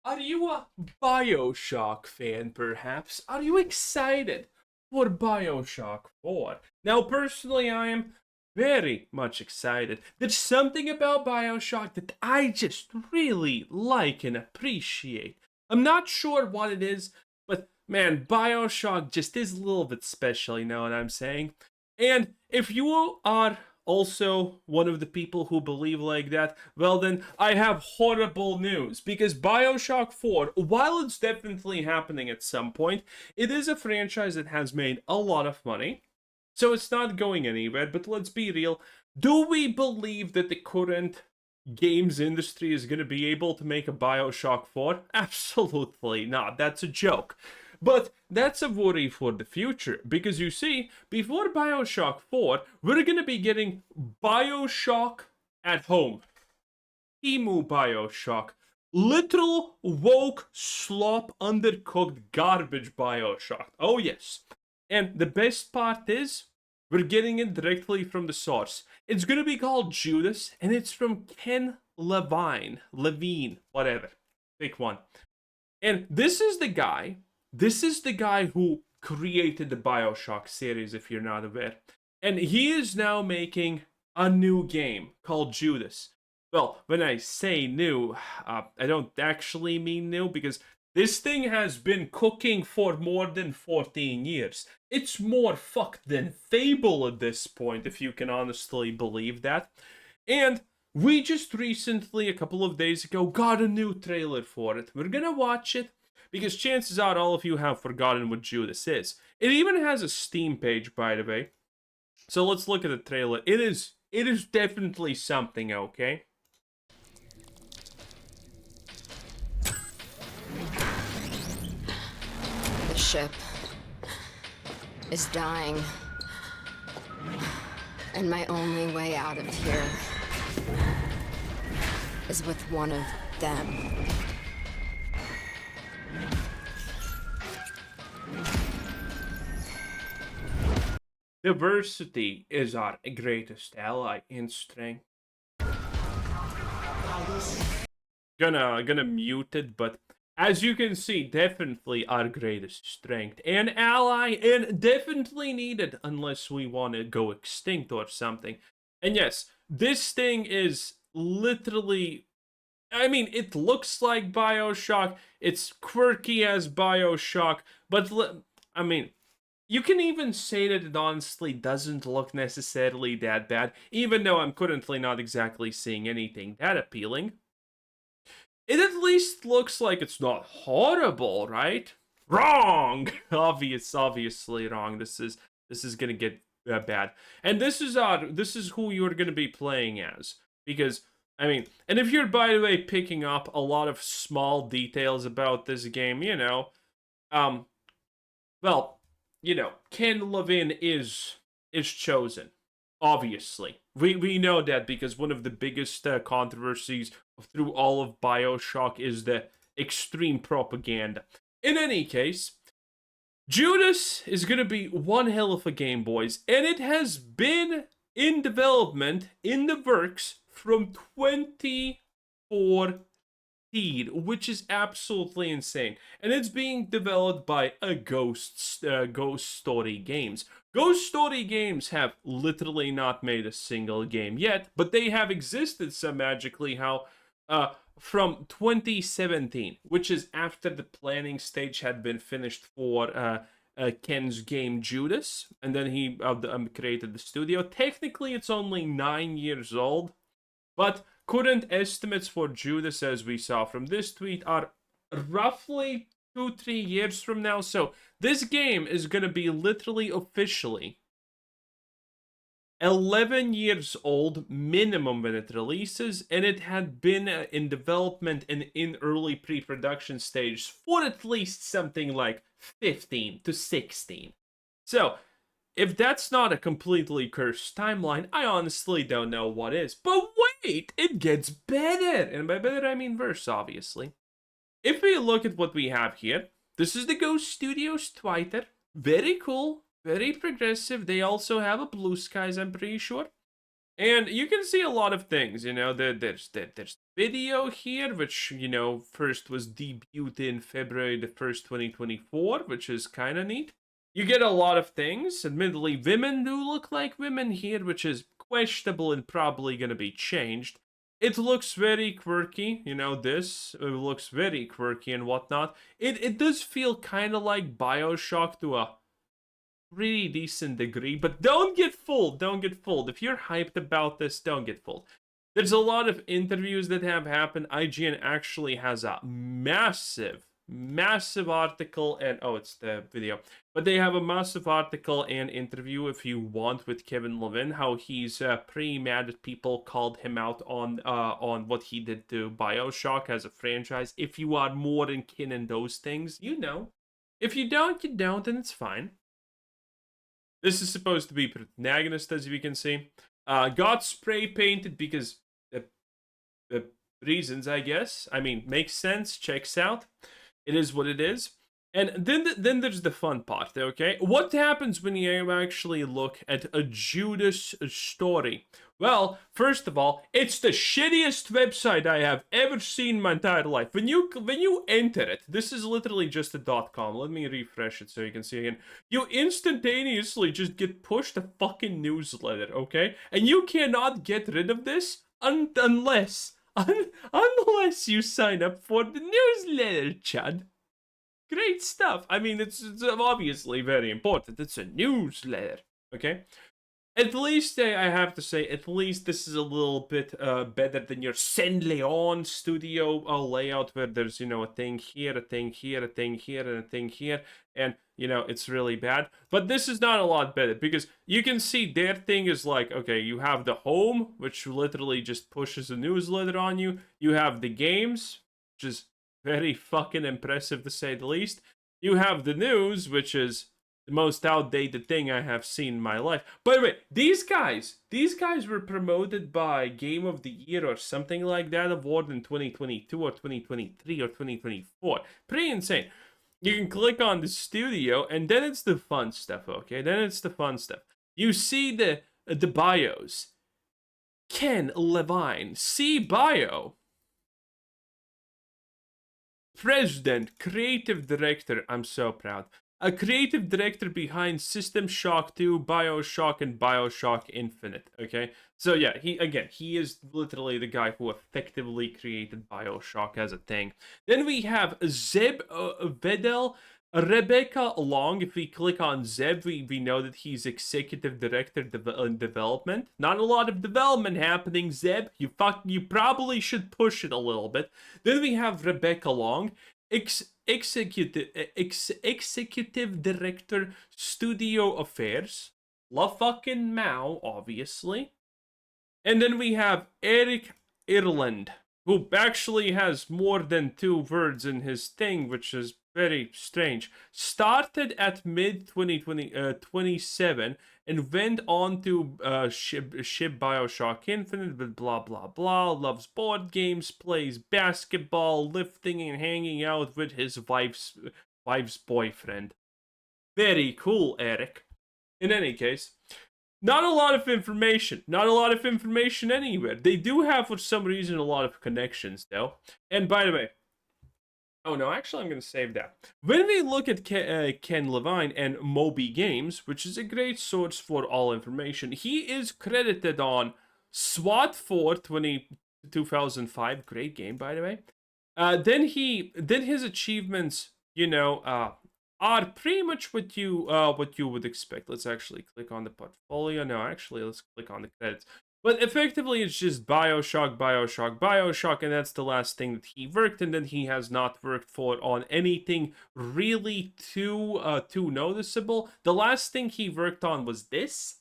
Are you a Bioshock fan, perhaps? Are you excited for Bioshock 4? Now, personally, I am very much excited. There's something about Bioshock that I just really like and appreciate. I'm not sure what it is, but man, Bioshock just is a little bit special, you know what I'm saying? And if you are also one of the people who believe like that, well then I have horrible news, because Bioshock 4, while it's definitely happening at some point, it is a franchise that has made a lot of money, so it's not going anywhere. But let's be real, do we believe that the current games industry is going to be able to make a Bioshock 4? Absolutely not, that's a joke. But that's a worry for the future, because you see, before Bioshock 4, we're gonna be getting Bioshock at home. Emu Bioshock. Literal woke, slop, undercooked garbage Bioshock. Oh yes. And the best part is, we're getting it directly from the source. It's gonna be called Judas, and it's from Ken Levine, whatever. Pick one. And this is the guy who created the Bioshock series, if you're not aware. And he is now making a new game called Judas. Well, when I say new, I don't actually mean new, because this thing has been cooking for more than 14 years. It's more fucked than Fable at this point, if you can honestly believe that. And we just recently, a couple of days ago, got a new trailer for it. We're gonna watch it, because chances are all of you have forgotten what Judas is. It even has a Steam page, by the way. So let's look at the trailer. It is definitely something, okay? The ship is dying. And my only way out of here is with one of them. Diversity is our greatest ally in strength. Gonna mute it, but as you can see, definitely our greatest strength and ally, and definitely needed unless we want to go extinct or something. And yes, this thing is literally, I mean, it looks like Bioshock, it's quirky as Bioshock, but I mean, you can even say that it honestly doesn't look necessarily that bad, even though I'm currently not exactly seeing anything that appealing. It at least looks like it's not horrible, right? Wrong! Obviously wrong. This is gonna get bad. And this is who you're gonna be playing as. Because, I mean, and if you're, by the way, picking up a lot of small details about this game, you know, well, you know, Ken Levine is chosen. Obviously, we know that, because one of the biggest controversies through all of Bioshock is the extreme propaganda. In any case, Judas is gonna be one hell of a game, boys, and it has been in development, in the works, from 2014, which is absolutely insane. And it's being developed by a Ghost Story Games. Ghost Story Games have literally not made a single game yet, but they have existed so magically how from 2017, which is after the planning stage had been finished for Ken's game Judas, and then he created the studio. Technically, it's only 9 years old, but current estimates for Judas, as we saw from this tweet, are roughly 2-3 years from now. So this game is going to be literally officially 11 years old minimum when it releases, and it had been in development and in early pre-production stage for at least something like 15 to 16. So if that's not a completely cursed timeline, I honestly don't know what is. But wait, it gets better! And by better, I mean worse, obviously. If we look at what we have here, this is the Ghost Studios Twitter. Very cool, very progressive. They also have a Blue Skies, I'm pretty sure. And you can see a lot of things, there's video here, which, first was debuted in February the 1st, 2024, which is kind of neat. You get a lot of things. Admittedly, women do look like women here, which is questionable and probably going to be changed. It looks very quirky, this looks very quirky and whatnot. It does feel kind of like Bioshock to a pretty decent degree, but don't get fooled. Don't get fooled. If you're hyped about this, don't get fooled. There's a lot of interviews that have happened. IGN actually has a massive article, and oh, it's the video, but they have a massive article and interview if you want with Kevin Levin, how he's pretty mad at people called him out on what he did to Bioshock as a franchise. If you are more in kin in those things, you know. If you don't, you don't, and it's fine. This is supposed to be protagonist, as you can see. Got spray painted because the reasons, I guess. I mean, makes sense, checks out. It is what it is. And then there's the fun part, okay? What happens when you actually look at a Judas story? Well, first of all, it's the shittiest website I have ever seen in my entire life. When you enter it, this is literally just a .com. Let me refresh it so you can see again. You instantaneously just get pushed a fucking newsletter, okay? And you cannot get rid of this unless you sign up for the newsletter, Chad. Great stuff. I mean, it's obviously very important. It's a newsletter, okay? At least, I have to say, at least this is a little bit better than your Saint Leon studio layout where there's, a thing here, a thing here, a thing here, and a thing here, and, it's really bad. But this is not a lot better because you can see their thing is like, okay, you have the home, which literally just pushes a newsletter on you. You have the games, which is very fucking impressive to say the least. You have the news, which is the most outdated thing I have seen in my life. By the way, these guys were promoted by Game of the Year or something like that award in 2022 or 2023 or 2024. Pretty insane. You can click on the studio, and then it's the fun stuff, okay? Then it's the fun stuff. You see the bios. Ken Levine, C bio. President, creative director, I'm so proud. A creative director behind System Shock 2, Bioshock, and Bioshock Infinite, okay? So yeah, he is literally the guy who effectively created Bioshock as a thing. Then we have Zeb Vedel, Rebecca Long. If we click on Zeb, we know that he's executive director development. Not a lot of development happening, Zeb. You probably should push it a little bit. Then we have Rebecca Long, executive director, studio affairs. Love fucking Mao, obviously. And then we have Eric Ireland, who actually has more than 2 words in his thing, which is very strange. Started at mid 2027 and went on to ship Bioshock Infinite with blah blah blah. Loves board games, plays basketball, lifting, and hanging out with his wife's boyfriend. Very cool, Eric. In any case, not a lot of information. Not a lot of information anywhere. They do have, for some reason, a lot of connections, though. And by the way, oh no, actually I'm going to save that. When we look at Ken Levine and Moby Games, which is a great source for all information, he is credited on SWAT 4 2005, great game by the way. Then his achievements, are pretty much what you would expect. Let's actually click on the portfolio. No, actually let's click on the credits. But effectively, it's just Bioshock, and that's the last thing that he worked, and then he has not worked on anything really too noticeable. The last thing he worked on was this,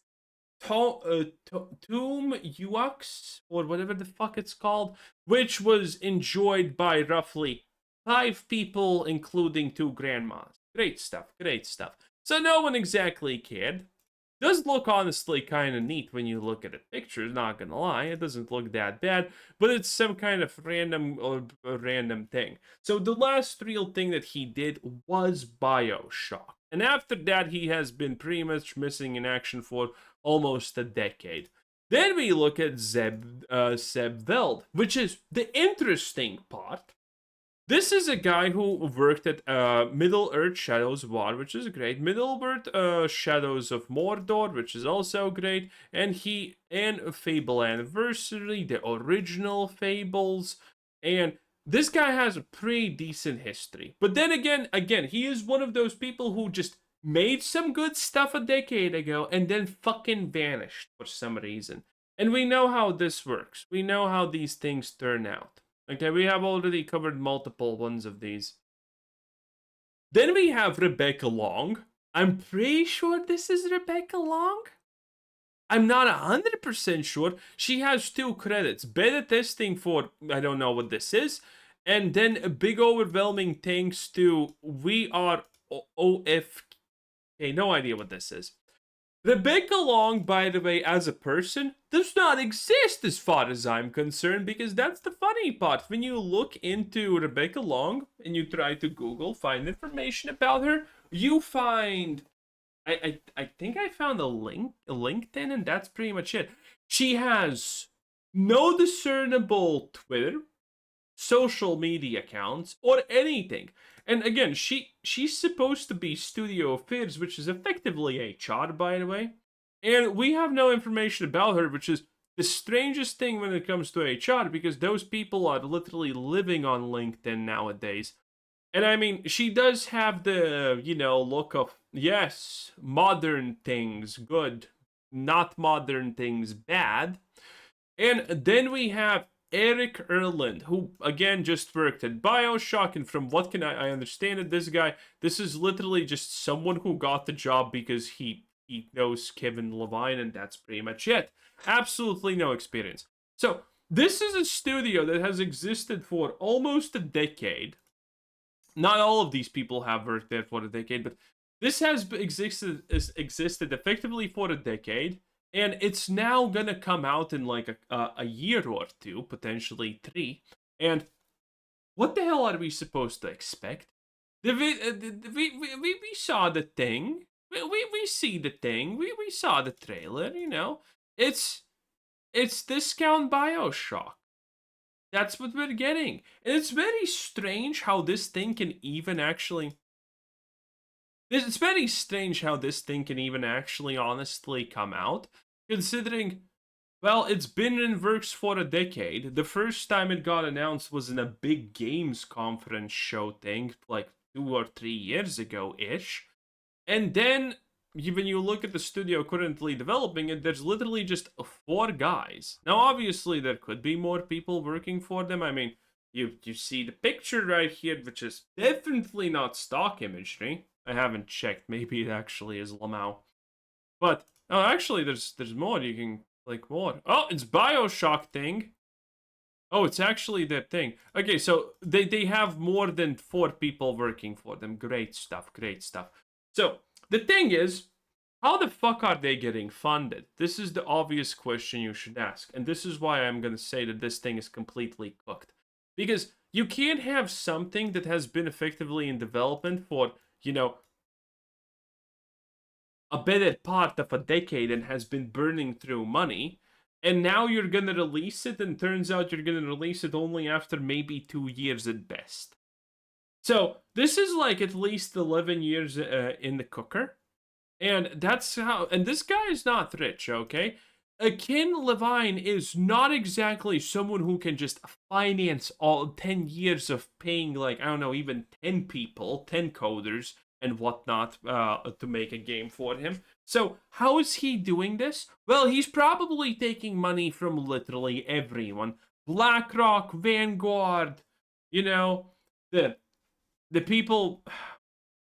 Tomb UX, or whatever the fuck it's called, which was enjoyed by roughly 5 people, including 2 grandmas. Great stuff, great stuff. So no one exactly cared. Does look honestly kind of neat when you look at the pictures, not gonna lie. It doesn't look that bad, but it's some kind of random thing. So the last real thing that he did was Bioshock. And after that, he has been pretty much missing in action for almost a decade. Then we look at Seb Veld, which is the interesting part. This is a guy who worked at Middle Earth Shadows 1, which is great. Middle Earth Shadows of Mordor, which is also great. And Fable Anniversary, the original Fables. And this guy has a pretty decent history. But then again, he is one of those people who just made some good stuff a decade ago and then fucking vanished for some reason. And we know how this works. We know how these things turn out. Okay, we have already covered multiple ones of these. Then we have Rebecca Long. I'm pretty sure this is Rebecca Long. I'm not 100% sure. She has 2 credits. Beta testing for, I don't know what this is. And then a big overwhelming thanks to We Are OF. Okay, no idea what this is. Rebecca Long, by the way, as a person, does not exist as far as I'm concerned, because that's the funny part. When you look into Rebecca Long and you try to Google, find information about her, you find... I think I found a LinkedIn, and that's pretty much it. She has no discernible Twitter, social media accounts, or anything. And again, she's supposed to be Studio Affairs, which is effectively HR, by the way. And we have no information about her, which is the strangest thing when it comes to HR, because those people are literally living on LinkedIn nowadays. And I mean, she does have the, look of, yes, modern things, good. Not modern things, bad. And then we have Eric Erland, who again just worked at Bioshock, and from what can I understand that this is literally just someone who got the job because he knows Kevin Levine, and that's pretty much it. Absolutely no experience. So this is a studio that has existed for almost a decade. Not all of these people have worked there for a decade, but this has existed effectively for a decade. And it's now gonna come out in like a year or 2, potentially 3. And what the hell are we supposed to expect? We saw the thing. We see the thing. We saw the trailer. It's discount Bioshock. That's what we're getting, and it's very strange how this thing can even actually. It's very strange how this thing can even actually honestly come out, considering, well, it's been in works for a decade. The first time it got announced was in a big games conference show thing, like 2 or 3 years ago-ish. And then, when you look at the studio currently developing it, there's literally just 4 guys. Now, obviously, there could be more people working for them. I mean, you see the picture right here, which is definitely not stock imagery. I haven't checked. Maybe it actually is Lamau. But, oh, actually, there's more. You can click more. Oh, it's Bioshock thing. Oh, it's actually that thing. Okay, so they have more than 4 people working for them. Great stuff, great stuff. So, the thing is, how the fuck are they getting funded? This is the obvious question you should ask. And this is why I'm going to say that this thing is completely cooked. Because you can't have something that has been effectively in development for, a better part of a decade and has been burning through money. And now you're going to release it, and turns out you're going to release it only after maybe 2 years at best. So, this is like at least 11 years in the cooker. And that's how, and this guy is not rich, okay? Ken Levine is not exactly someone who can just finance all 10 years of paying, like, I don't know, even 10 people, 10 coders and whatnot to make a game for him. So, how is he doing this? Well, he's probably taking money from literally everyone. BlackRock, Vanguard, the people...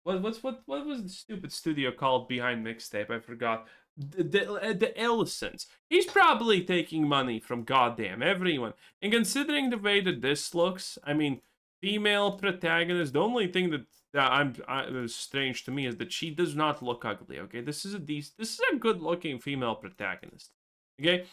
What was the stupid studio called behind Mixtape? I forgot. The Ellisons. He's probably taking money from goddamn everyone. And considering the way that this looks, I mean, female protagonist. The only thing that was strange to me is that she does not look ugly. Okay, this is a good-looking female protagonist. Okay,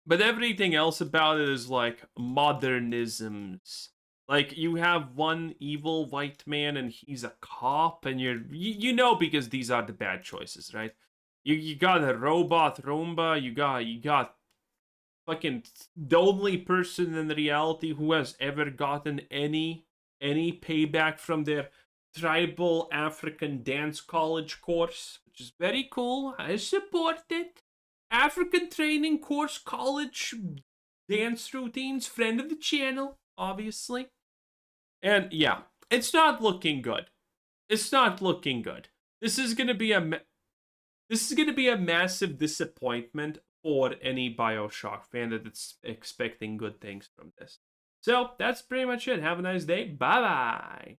but everything else about it is like modernisms. Like, you have one evil white man and he's a cop, and you know, because these are the bad choices, right? You got a robot Roomba, you got fucking the only person in reality who has ever gotten any payback from their tribal African dance college course, which is very cool. I support it. African training course, college dance routines, friend of the channel, obviously. And yeah, it's not looking good. It's not looking good. This is gonna be a massive disappointment for any Bioshock fan that's expecting good things from this. So that's pretty much it. Have a nice day. Bye bye.